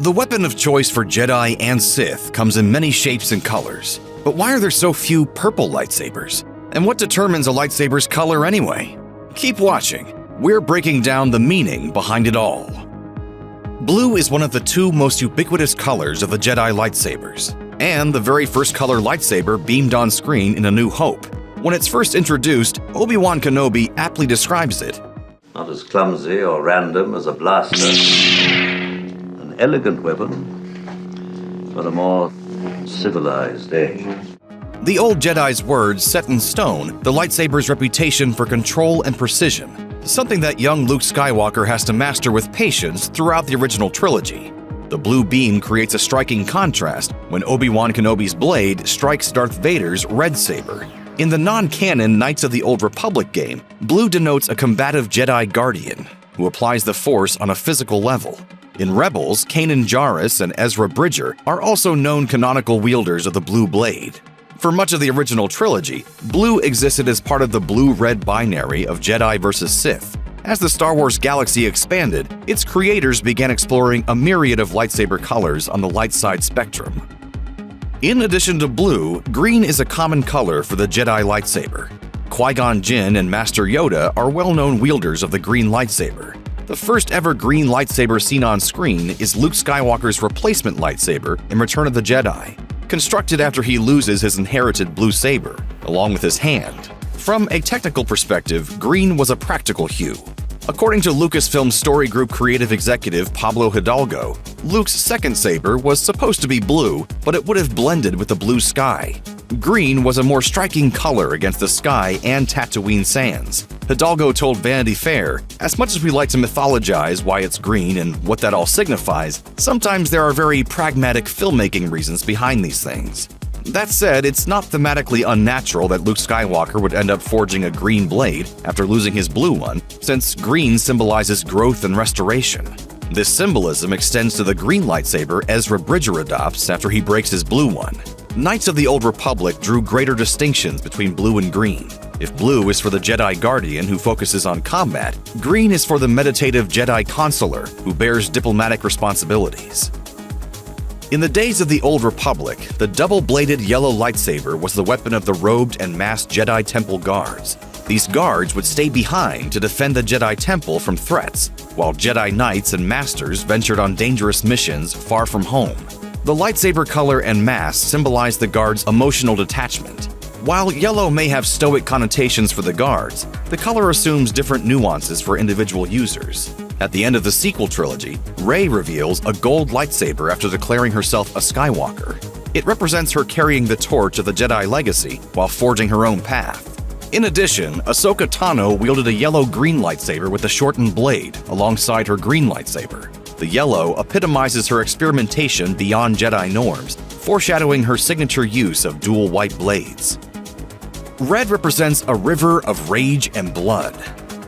The weapon of choice for Jedi and Sith comes in many shapes and colors. But why are there so few purple lightsabers? And what determines a lightsaber's color anyway? Keep watching. We're breaking down the meaning behind it all. Blue is one of the two most ubiquitous colors of the Jedi lightsabers, and the very first color lightsaber beamed on screen in A New Hope. When it's first introduced, Obi-Wan Kenobi aptly describes it. Not as clumsy or random as a blaster. An elegant weapon for a more civilized age. The old Jedi's words set in stone the lightsaber's reputation for control and precision, something that young Luke Skywalker has to master with patience throughout the original trilogy. The blue beam creates a striking contrast when Obi-Wan Kenobi's blade strikes Darth Vader's red saber. In the non-canon Knights of the Old Republic game, blue denotes a combative Jedi Guardian who applies the Force on a physical level. In Rebels, Kanan Jarrus and Ezra Bridger are also known canonical wielders of the blue blade. For much of the original trilogy, blue existed as part of the blue-red binary of Jedi versus Sith. As the Star Wars galaxy expanded, its creators began exploring a myriad of lightsaber colors on the light side spectrum. In addition to blue, green is a common color for the Jedi lightsaber. Qui-Gon Jinn and Master Yoda are well-known wielders of the green lightsaber. The first ever green lightsaber seen on screen is Luke Skywalker's replacement lightsaber in Return of the Jedi, constructed after he loses his inherited blue saber, along with his hand. From a technical perspective, green was a practical hue. According to Lucasfilm Story Group creative executive Pablo Hidalgo, Luke's second saber was supposed to be blue, but it would have blended with the blue sky. Green was a more striking color against the sky and Tatooine sands. Hidalgo told Vanity Fair, "As much as we like to mythologize why it's green and what that all signifies, sometimes there are very pragmatic filmmaking reasons behind these things." That said, it's not thematically unnatural that Luke Skywalker would end up forging a green blade after losing his blue one, since green symbolizes growth and restoration. This symbolism extends to the green lightsaber Ezra Bridger adopts after he breaks his blue one. Knights of the Old Republic drew greater distinctions between blue and green. If blue is for the Jedi Guardian who focuses on combat, green is for the meditative Jedi Consular who bears diplomatic responsibilities. In the days of the Old Republic, the double-bladed yellow lightsaber was the weapon of the robed and masked Jedi Temple guards. These guards would stay behind to defend the Jedi Temple from threats, while Jedi Knights and Masters ventured on dangerous missions far from home. The lightsaber color and mass symbolize the guards' emotional detachment. While yellow may have stoic connotations for the guards, the color assumes different nuances for individual users. At the end of the sequel trilogy, Rey reveals a gold lightsaber after declaring herself a Skywalker. It represents her carrying the torch of the Jedi legacy while forging her own path. In addition, Ahsoka Tano wielded a yellow-green lightsaber with a shortened blade alongside her green lightsaber. The yellow epitomizes her experimentation beyond Jedi norms, foreshadowing her signature use of dual white blades. Red represents a river of rage and blood.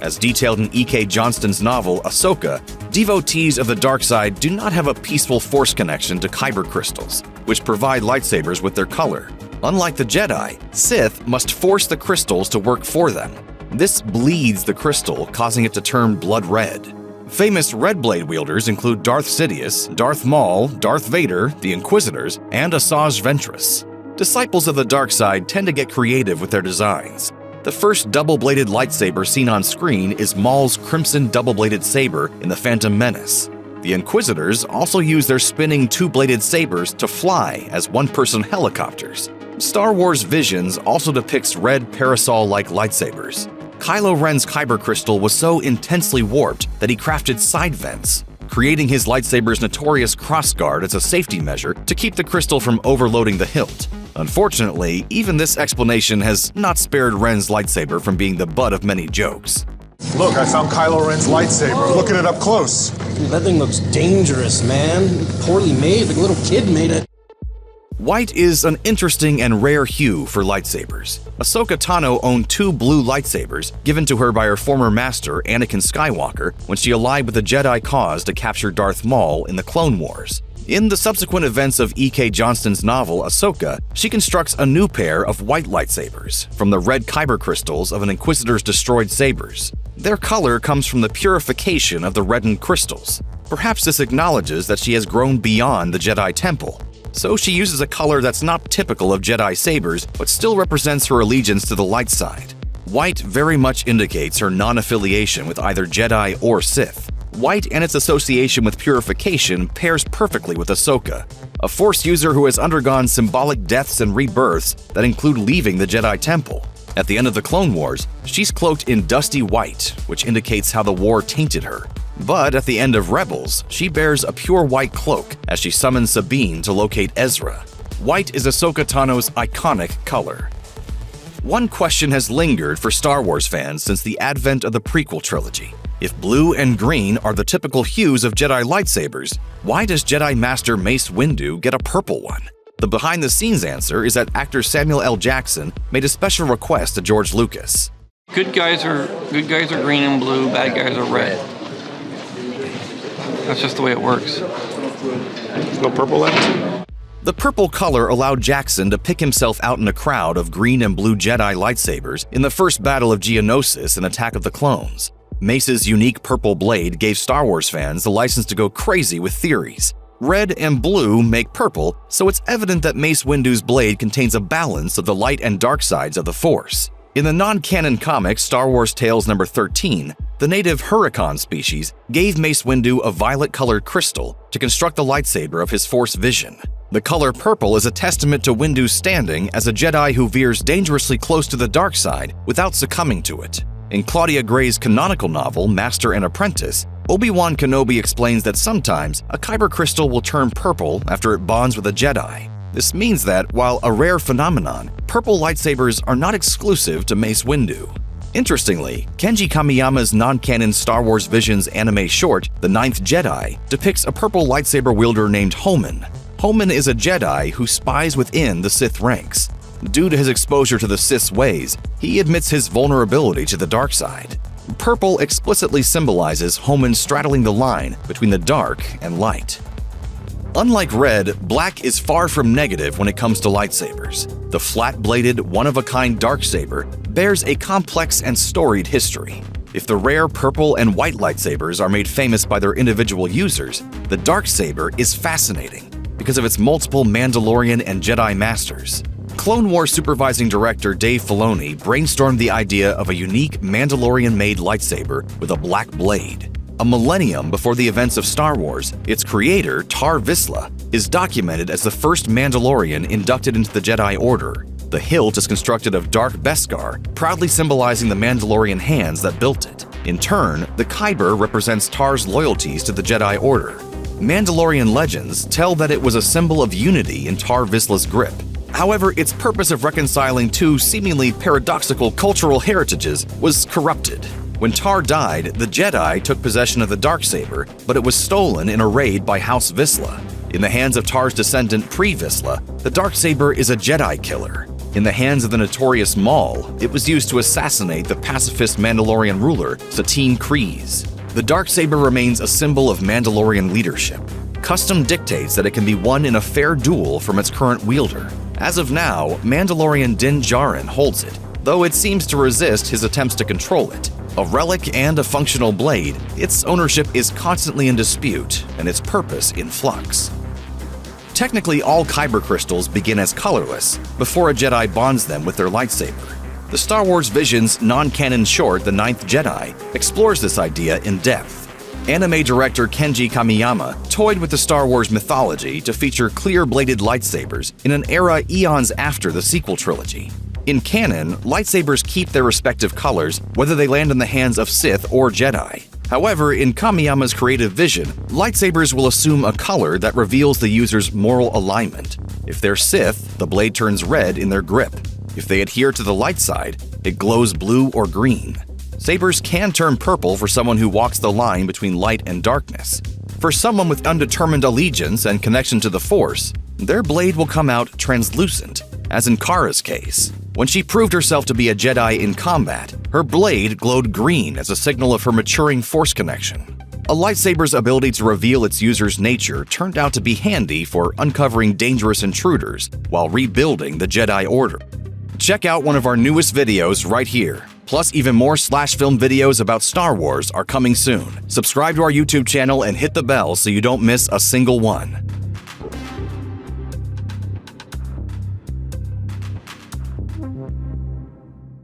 As detailed in E.K. Johnston's novel Ahsoka, devotees of the dark side do not have a peaceful force connection to kyber crystals, which provide lightsabers with their color. Unlike the Jedi, Sith must force the crystals to work for them. This bleeds the crystal, causing it to turn blood red. Famous red blade wielders include Darth Sidious, Darth Maul, Darth Vader, the Inquisitors, and Asajj Ventress. Disciples of the dark side tend to get creative with their designs. The first double-bladed lightsaber seen on screen is Maul's crimson double-bladed saber in The Phantom Menace. The Inquisitors also use their spinning two-bladed sabers to fly as one-person helicopters. Star Wars Visions also depicts red parasol-like lightsabers. Kylo Ren's kyber crystal was so intensely warped that he crafted side vents, creating his lightsaber's notorious crossguard as a safety measure to keep the crystal from overloading the hilt. Unfortunately, even this explanation has not spared Ren's lightsaber from being the butt of many jokes. Look, I found Kylo Ren's lightsaber. Look at it up close. Dude, that thing looks dangerous, man. Poorly made, like a little kid made it. White is an interesting and rare hue for lightsabers. Ahsoka Tano owned two blue lightsabers given to her by her former master, Anakin Skywalker, when she allied with the Jedi cause to capture Darth Maul in the Clone Wars. In the subsequent events of E.K. Johnston's novel Ahsoka, she constructs a new pair of white lightsabers from the red kyber crystals of an Inquisitor's destroyed sabers. Their color comes from the purification of the reddened crystals. Perhaps this acknowledges that she has grown beyond the Jedi Temple. So she uses a color that's not typical of Jedi sabers, but still represents her allegiance to the light side. White very much indicates her non-affiliation with either Jedi or Sith. White and its association with purification pairs perfectly with Ahsoka, a Force user who has undergone symbolic deaths and rebirths that include leaving the Jedi Temple. At the end of the Clone Wars, she's cloaked in dusty white, which indicates how the war tainted her. But at the end of Rebels, she bears a pure white cloak as she summons Sabine to locate Ezra. White is Ahsoka Tano's iconic color. One question has lingered for Star Wars fans since the advent of the prequel trilogy. If blue and green are the typical hues of Jedi lightsabers, why does Jedi Master Mace Windu get a purple one? The behind-the-scenes answer is that actor Samuel L. Jackson made a special request to George Lucas. Good guys are green and blue, bad guys are red. That's just the way it works. No purple left? The purple color allowed Jackson to pick himself out in a crowd of green and blue Jedi lightsabers in the first battle of Geonosis in Attack of the Clones. Mace's unique purple blade gave Star Wars fans the license to go crazy with theories. Red and blue make purple, so it's evident that Mace Windu's blade contains a balance of the light and dark sides of the Force. In the non-canon comic Star Wars Tales No. 13, the native Huracan species gave Mace Windu a violet-colored crystal to construct the lightsaber of his Force vision. The color purple is a testament to Windu's standing as a Jedi who veers dangerously close to the dark side without succumbing to it. In Claudia Gray's canonical novel Master and Apprentice, Obi-Wan Kenobi explains that sometimes a kyber crystal will turn purple after it bonds with a Jedi. This means that, while a rare phenomenon, purple lightsabers are not exclusive to Mace Windu. Interestingly, Kenji Kamiyama's non-canon Star Wars Visions anime short, The Ninth Jedi, depicts a purple lightsaber wielder named Homan. Homan is a Jedi who spies within the Sith ranks. Due to his exposure to the Sith's ways, he admits his vulnerability to the dark side. Purple explicitly symbolizes Homan straddling the line between the dark and light. Unlike red, black is far from negative when it comes to lightsabers. The flat-bladed, one-of-a-kind darksaber bears a complex and storied history. If the rare purple and white lightsabers are made famous by their individual users, the darksaber is fascinating because of its multiple Mandalorian and Jedi masters. Clone Wars supervising director Dave Filoni brainstormed the idea of a unique Mandalorian-made lightsaber with a black blade. A millennium before the events of Star Wars, its creator, Tar Vizsla, is documented as the first Mandalorian inducted into the Jedi Order. The hilt is constructed of dark Beskar, proudly symbolizing the Mandalorian hands that built it. In turn, the kyber represents Tar's loyalties to the Jedi Order. Mandalorian legends tell that it was a symbol of unity in Tar Vizsla's grip. However, its purpose of reconciling two seemingly paradoxical cultural heritages was corrupted. When Tar died, the Jedi took possession of the darksaber, but it was stolen in a raid by House Vizsla. In the hands of Tar's descendant Pre-Vizsla, the darksaber is a Jedi killer. In the hands of the notorious Maul, it was used to assassinate the pacifist Mandalorian ruler, Satine Kryze. The darksaber remains a symbol of Mandalorian leadership. Custom dictates that it can be won in a fair duel from its current wielder. As of now, Mandalorian Din Djarin holds it, though it seems to resist his attempts to control it. A relic and a functional blade, its ownership is constantly in dispute and its purpose in flux. Technically, all kyber crystals begin as colorless before a Jedi bonds them with their lightsaber. The Star Wars Visions non-canon short The Ninth Jedi explores this idea in depth. Anime director Kenji Kamiyama toyed with the Star Wars mythology to feature clear-bladed lightsabers in an era eons after the sequel trilogy. In canon, lightsabers keep their respective colors whether they land in the hands of Sith or Jedi. However, in Kamiyama's creative vision, lightsabers will assume a color that reveals the user's moral alignment. If they're Sith, the blade turns red in their grip. If they adhere to the light side, it glows blue or green. Sabers can turn purple for someone who walks the line between light and darkness. For someone with undetermined allegiance and connection to the Force, their blade will come out translucent, as in Kara's case. When she proved herself to be a Jedi in combat, her blade glowed green as a signal of her maturing Force connection. A lightsaber's ability to reveal its user's nature turned out to be handy for uncovering dangerous intruders while rebuilding the Jedi Order. Check out one of our newest videos right here. Plus, even more SlashFilm videos about Star Wars are coming soon. Subscribe to our YouTube channel and hit the bell so you don't miss a single one.